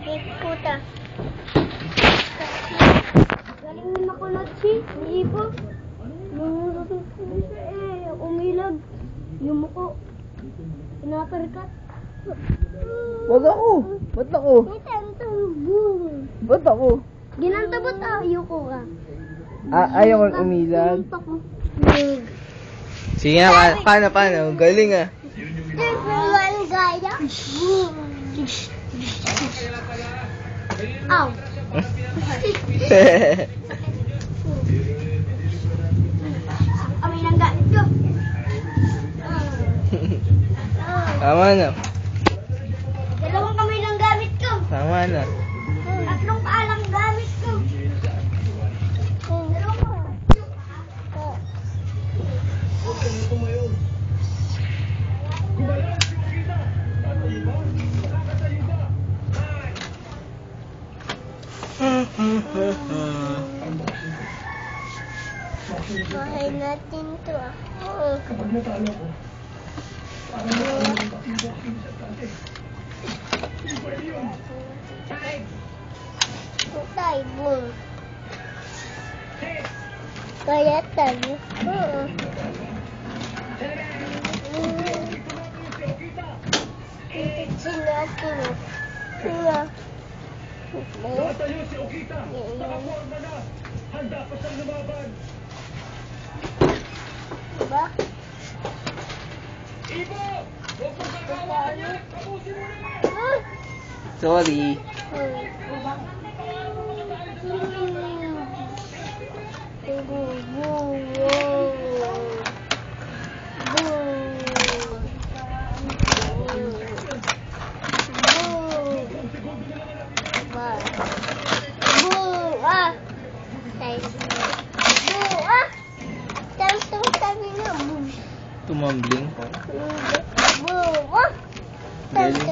Puta. Galing na makulot si Ipo. Umilag. Yung muko. Pinaperkat. Wag ako. Ba't ako? Ba't ako? Ginantabot ayoko ka. Ayaw kang umilag. Sige nga, paano? Galing ah. Everyone gaya. Ow. Kami nang gamit ko. Tama na. Dalawang kamay lang gamit ko. Tama na. Tatlong paa lang gamit ko. Dalawang paa. Bahay natin to ako. Tay, boom. Kaya tayo. Itin natin. Kaya. Tayo si Okita. Nakaporma na. Handa pa siyang lumaban. Diba? Ibo! Huwag mong gagawaan yan! Tapusin mo na! Sorry. Tumambling. Galing.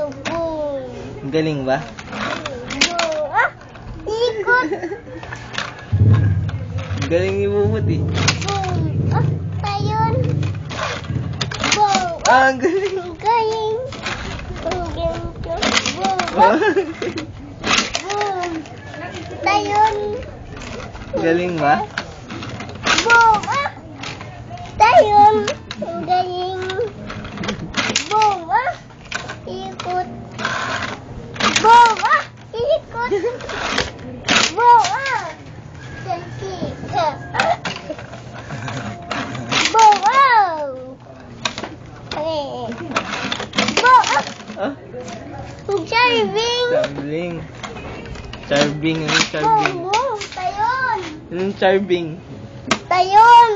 Galing ba? Ikot. Galing ni Bubut eh. Tayon. Ang galing. Galing. Tayon. Galing ba? Tayon. Galing. Ikot. Ikot. Selfie. Ah? Charving. Charbing. Charbing. Anong charbing? Tayon. Anong charbing? Tayon.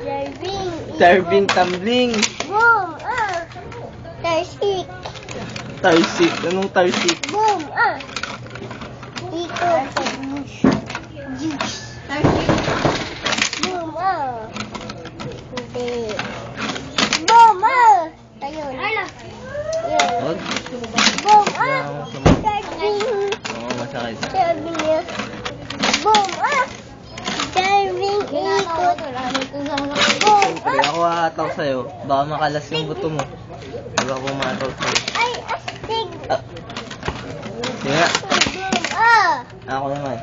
Charving. Charbing tumbling. Tarsik. Tarsik. Anong tarsik? Ikot. Juice. Tarsik. Hindi. Tayon. Wag. Charving. Oo, masakit. Charving niya. Charving. Ikot. Kaya ako hahataw sa'yo. Baka makalas yung buto mo. Diba ako mahataw sa'yo? Ay, astig. Sige nga. Ako naman.